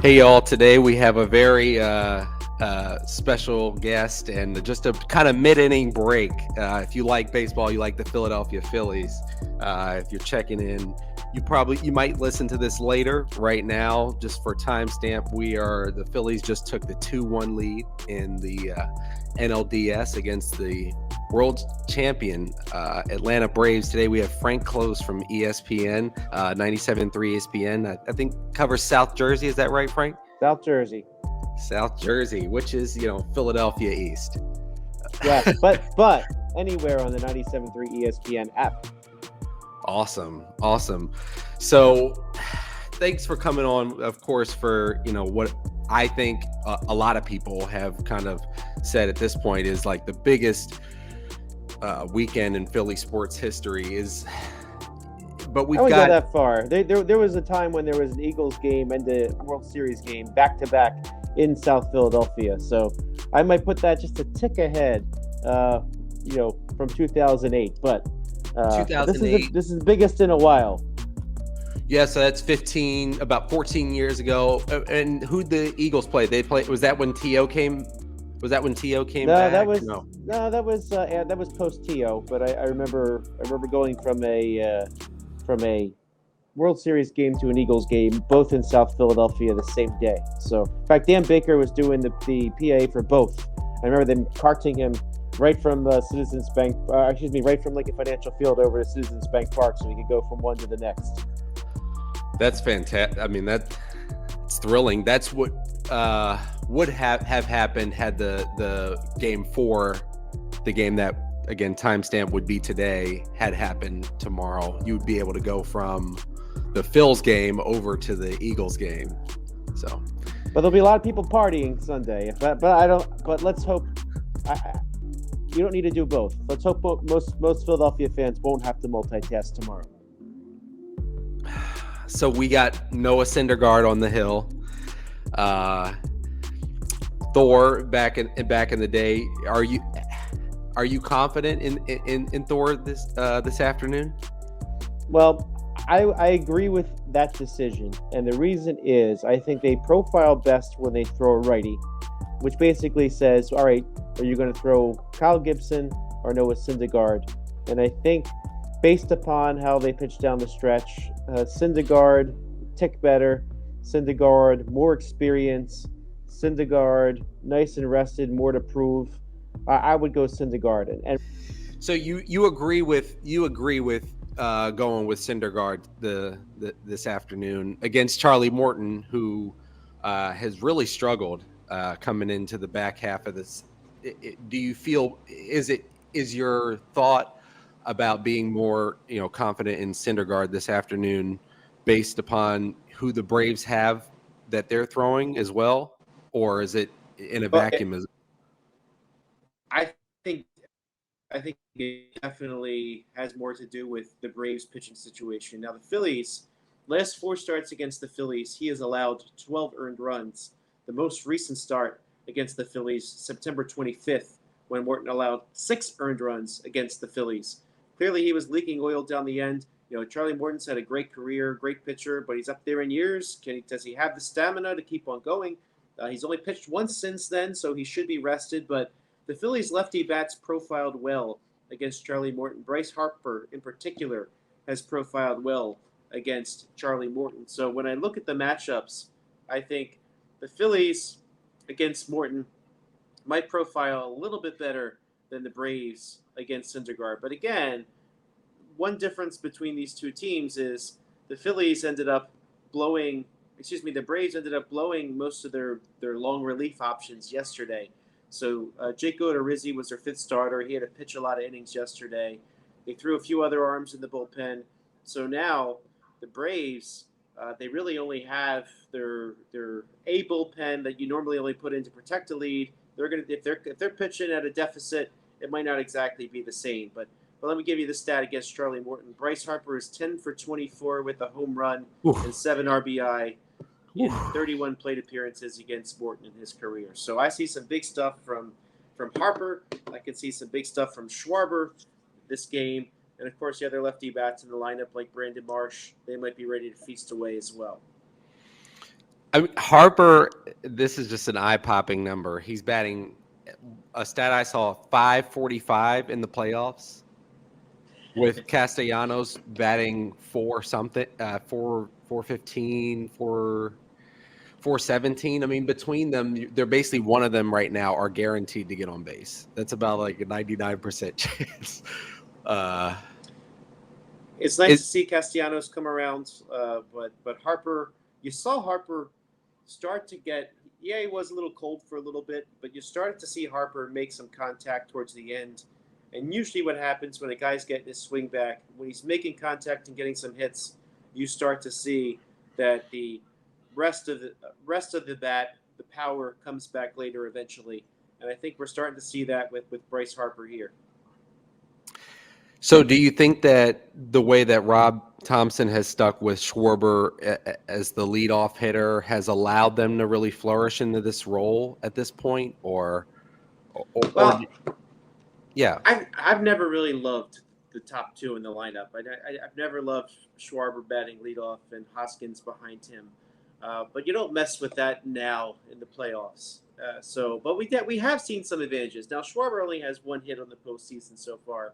Hey y'all, today we have a very special guest and just a kind of mid-inning break. If you like baseball, you like the Philadelphia Phillies. If you're checking in, you might listen to this later. Right now, just for timestamp, the Phillies just took the 2-1 lead in the NLDS against the world champion Atlanta Braves. Today we have Frank Klose from ESPN, 97.3 ESPN. I think covers South Jersey. Is that right, Frank? South Jersey. South Jersey, which is, Philadelphia East. Yes, but anywhere on the 97.3 ESPN app. Awesome. So thanks for coming on, of course, for, what I think a lot of people have kind of said at this point is like the biggest weekend in Philly sports history is, but we've got go that far. There was a time when there was an Eagles game and a World Series game back to back in South Philadelphia. So I might put that just a tick ahead, from 2008. But 2008. This is the biggest in a while. Yeah, so that's about 14 years ago. And who'd the Eagles play? Was that when T.O. came? Was that when T.O. came back? That was post T.O. But I remember going from a World Series game to an Eagles game, both in South Philadelphia the same day. So, in fact, Dan Baker was doing the PA for both. I remember them carting him right from Citizens Bank, right from Lincoln Financial Field over to Citizens Bank Park, so he could go from one to the next. That's fantastic. I mean, it's thrilling. That's what would have happened had the game 4, the game that, again, timestamp would be today, had happened tomorrow. You would be able to go from the Phils game over to the Eagles game. So, but there'll be a lot of people partying Sunday. But let's hope. You don't need to do both. Let's hope most Philadelphia fans won't have to multitask tomorrow. So we got Noah Syndergaard on the hill. Thor back in the day. Are you confident in Thor this afternoon? Well, I agree with that decision, and the reason is I think they profile best when they throw a righty, which basically says, all right, are you going to throw Kyle Gibson or Noah Syndergaard? And I think based upon how they pitch down the stretch, Syndergaard tick better, Syndergaard more experience, Syndergaard nice and rested, more to prove. I would go Syndergaard. And so you agree with going with Syndergaard this afternoon against Charlie Morton, who has really struggled coming into the back half of this. Do you feel is your thought about being more confident in Syndergaard this afternoon based upon who the Braves have that they're throwing as well, or is it in a vacuum? I think it definitely has more to do with the Braves pitching situation. Now, the Phillies, last 4 starts against the Phillies, he has allowed 12 earned runs. The most recent start against the Phillies, September 25th, when Morton allowed 6 earned runs against the Phillies. Clearly, he was leaking oil down the end. Charlie Morton's had a great career, great pitcher, but he's up there in years. Does he have the stamina to keep on going? He's only pitched once since then, so he should be rested, but the Phillies lefty bats profiled well against Charlie Morton. Bryce Harper, in particular, has profiled well against Charlie Morton. So when I look at the matchups, I think the Phillies against Morton might profile a little bit better than the Braves against Syndergaard. But again, one difference between these two teams is the Braves ended up blowing most of their long relief options yesterday. So Jake Odorizzi was their 5th starter. He had to pitch a lot of innings yesterday. They threw a few other arms in the bullpen. So now the Braves, they really only have their A bullpen that you normally only put in to protect a lead. If they're pitching at a deficit, it might not exactly be the same. But let me give you the stat against Charlie Morton. Bryce Harper is 10 for 24 with a home run and 7 RBI. In 31 plate appearances against Morton in his career. So I see some big stuff from Harper. I can see some big stuff from Schwarber this game. And, of course, the other lefty bats in the lineup like Brandon Marsh, they might be ready to feast away as well. I mean, Harper, this is just an eye-popping number. He's batting a stat I saw 545 in the playoffs, with Castellanos batting 415, 417. I mean, between them, they're basically one of them right now are guaranteed to get on base. That's about like a 99% chance. It's nice to see Castellanos come around, but Harper, you saw Harper start to get. Yeah, he was a little cold for a little bit, but you started to see Harper make some contact towards the end. And usually, what happens when a guy's getting his swing back, when he's making contact and getting some hits, you start to see that the rest of the bat, the power comes back later eventually. And I think we're starting to see that with Bryce Harper here. So do you think that the way that Rob Thompson has stuck with Schwarber as the leadoff hitter has allowed them to really flourish into this role at this point? Yeah. I've never really loved the top two in the lineup. I've never loved Schwarber batting leadoff and Hoskins behind him. But you don't mess with that now in the playoffs. But we have seen some advantages. Now, Schwarber only has one hit on the postseason so far.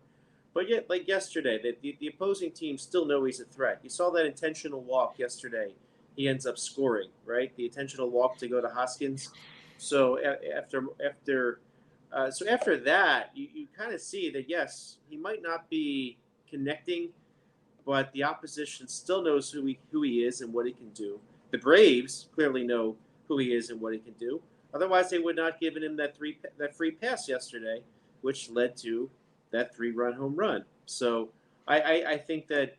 But yet, like yesterday, the opposing team still know he's a threat. You saw that intentional walk yesterday. He ends up scoring, right? The intentional walk to go to Hoskins. So after that, you kind of see that, yes, he might not be connecting, but the opposition still knows who he is and what he can do. The Braves clearly know who he is and what he can do. Otherwise, they would not have given him that free pass yesterday, which led to that 3-run home run. So I think that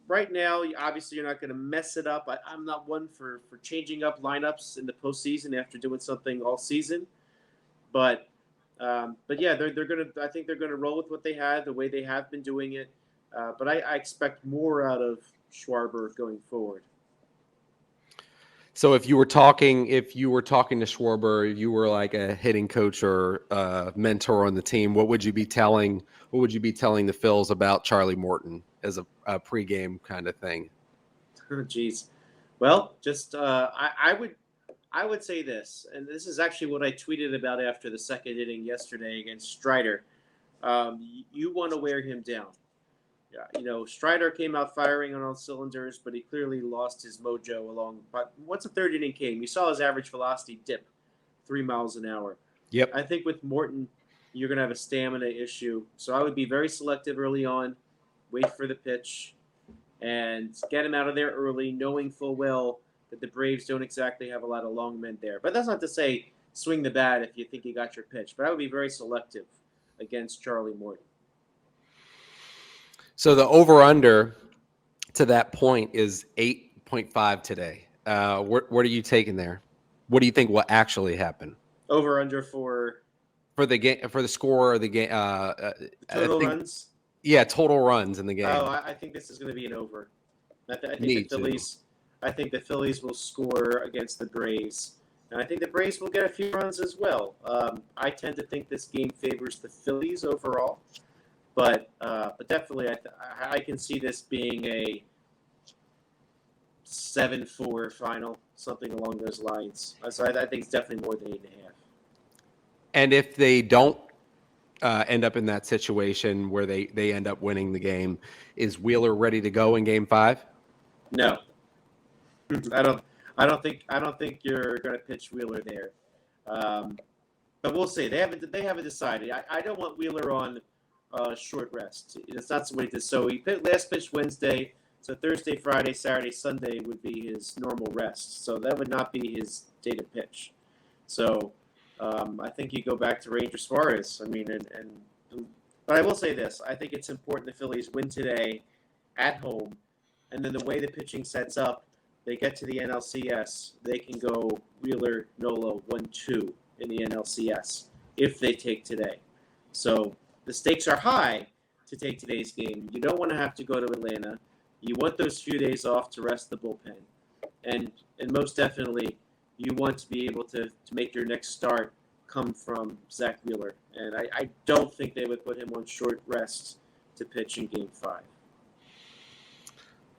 right now, obviously, you're not going to mess it up. I'm not one for changing up lineups in the postseason after doing something all season. But yeah, they're going to. I think they're going to roll with what they had, the way they have been doing it. But I expect more out of Schwarber going forward. So if you were talking to Schwarber, you were like a hitting coach or a mentor on the team, what would you be telling the Phils about Charlie Morton as a pregame kind of thing? Oh, geez. Well, just I would say this, and this is actually what I tweeted about after the second inning yesterday against Strider. You want to wear him down. Yeah, Strider came out firing on all cylinders, but he clearly lost his mojo along. But once the third inning came, you saw his average velocity dip 3 miles an hour. Yep. I think with Morton, you're going to have a stamina issue. So I would be very selective early on, wait for the pitch, and get him out of there early, knowing full well that the Braves don't exactly have a lot of long men there. But that's not to say swing the bat if you think you got your pitch. But I would be very selective against Charlie Morton. So the over-under to that point is 8.5 today. What are you taking there? What do you think will actually happen? Over-under for the game, for the score of the game. Total runs? Yeah, total runs in the game. Oh, I think this is going to be an over. I think the Phillies will score against the Braves. And I think the Braves will get a few runs as well. I tend to think this game favors the Phillies overall. But definitely, I can see this being a 7-4 final, something along those lines. So I think it's definitely more than 8.5. And if they don't end up in that situation where they end up winning the game, is Wheeler ready to go in Game 5? No, I don't think you're going to pitch Wheeler there. But we'll see. They haven't decided. I don't want Wheeler on short rest. It's not somebody to. So he last pitched Wednesday. So Thursday, Friday, Saturday, Sunday would be his normal rest. So that would not be his day to pitch. So I think you go back to Ranger Suarez. I mean, but I will say this: I think it's important the Phillies win today at home, and then the way the pitching sets up, they get to the NLCS, they can go Wheeler, Nola, 1-2 in the NLCS if they take today. So the stakes are high to take today's game. You don't want to have to go to Atlanta. You want those few days off to rest the bullpen. And most definitely, you want to be able to make your next start come from Zach Wheeler. And I don't think they would put him on short rest to pitch in Game 5.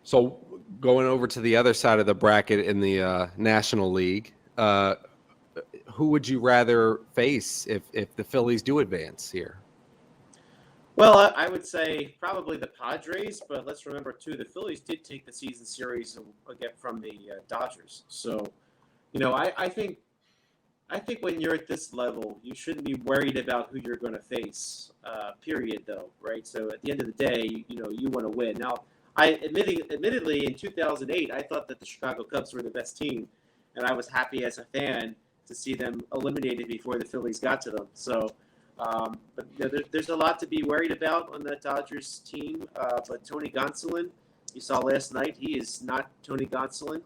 So going over to the other side of the bracket in the National League, who would you rather face if the Phillies do advance here? Well, I would say probably the Padres, but let's remember too, the Phillies did take the season series again from the Dodgers. So, I think when you're at this level, you shouldn't be worried about who you're going to face. Period, though, right? So at the end of the day, you want to win. Now, admittedly, in 2008, I thought that the Chicago Cubs were the best team, and I was happy as a fan to see them eliminated before the Phillies got to them. So, but there's a lot to be worried about on that Dodgers team. But Tony Gonsolin, you saw last night, he is not Tony Gonsolin.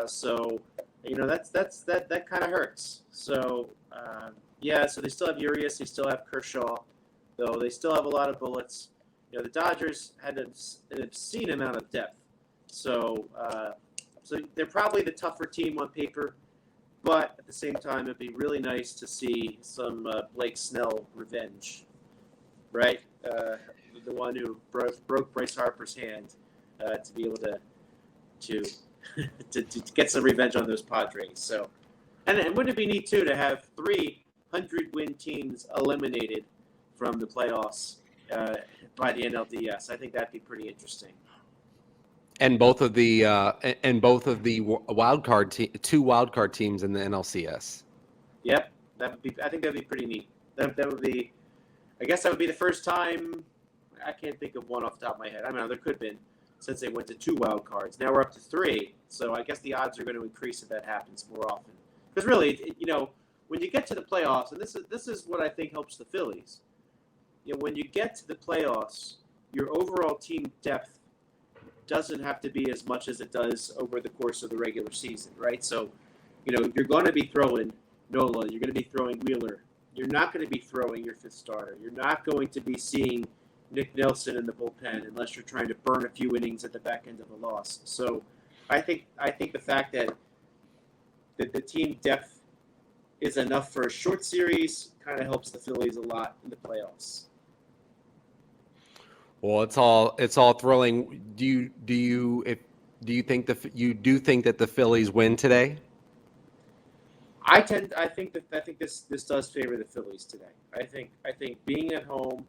So that kind of hurts. So so they still have Urias, they still have Kershaw, though they still have a lot of bullets. The Dodgers had an obscene amount of depth. So they're probably the tougher team on paper. But at the same time, it'd be really nice to see some Blake Snell revenge, right? The one who broke Bryce Harper's hand, to be able to get some revenge on those Padres. So, and wouldn't it be neat too to have 300-win teams eliminated from the playoffs by the NLDS? I think that'd be pretty interesting. And both of the wild card two wild card teams in the NLCS. Yep, I think that'd be pretty neat. That would be, I guess that would be the first time. I can't think of one off the top of my head. I mean, there could have been since they went to 2 wild cards. Now we're up to 3. So I guess the odds are going to increase if that happens more often. Because really, when you get to the playoffs, and this is what I think helps the Phillies. When you get to the playoffs, your overall team depth doesn't have to be as much as it does over the course of the regular season, right? So, you're going to be throwing Nola, you're going to be throwing Wheeler. You're not going to be throwing your 5th starter. You're not going to be seeing Nick Nelson in the bullpen unless you're trying to burn a few innings at the back end of a loss. So, I think the fact that the team depth is enough for a short series kind of helps the Phillies a lot in the playoffs. Well, it's all thrilling. Do you think that the Phillies win today? I think this does favor the Phillies today. I think being at home,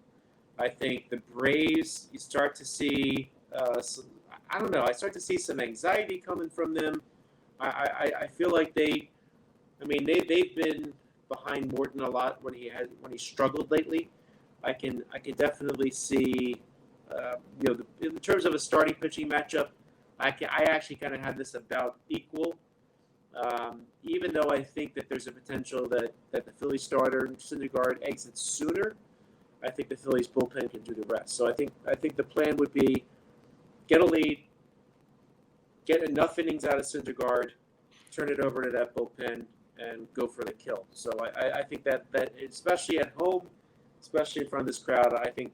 I think the Braves, you start to see I start to see some anxiety coming from them. I feel like they've been behind Morton a lot when he struggled lately. I can definitely see in terms of a starting pitching matchup, I actually kind of have this about equal. Even though I think that there's a potential that the Phillies starter Syndergaard exits sooner, I think the Phillies bullpen can do the rest. So I think the plan would be get a lead, get enough innings out of Syndergaard, turn it over to that bullpen, and go for the kill. So I think that especially at home, especially in front of this crowd, I think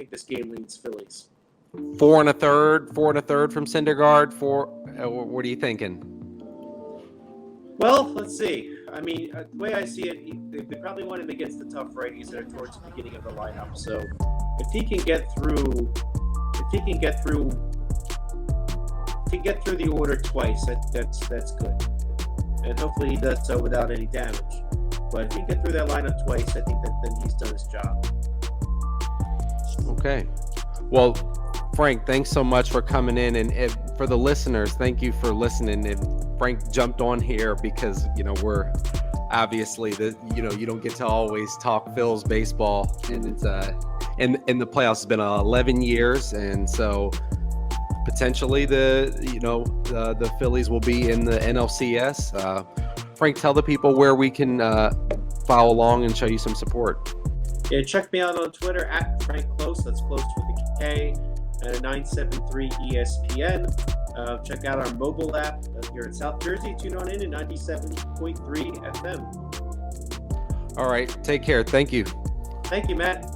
this game leads Phillies. 4 1/3 from Syndergaard. What are you thinking? Well, let's see. I mean, the way I see it, they probably want him against the tough righties that are towards the beginning of the lineup. So if he can get through the order twice, that's good. And hopefully he does so without any damage. But if he can get through that lineup twice, I think that then he's done his job. Okay. Well, Frank, thanks so much for coming in, and for the listeners, thank you for listening. And Frank jumped on here because we're obviously you don't get to always talk Phils baseball, and it's in the playoffs has been 11 years, and so potentially the Phillies will be in the NLCS. Frank, tell the people where we can follow along and show you some support. Yeah, check me out on Twitter at Frank Klose. That's Klose with a K. 97.3 ESPN. Check out our mobile app here in South Jersey. Tune on in at 97.3 FM. All right. Take care. Thank you. Thank you, Matt.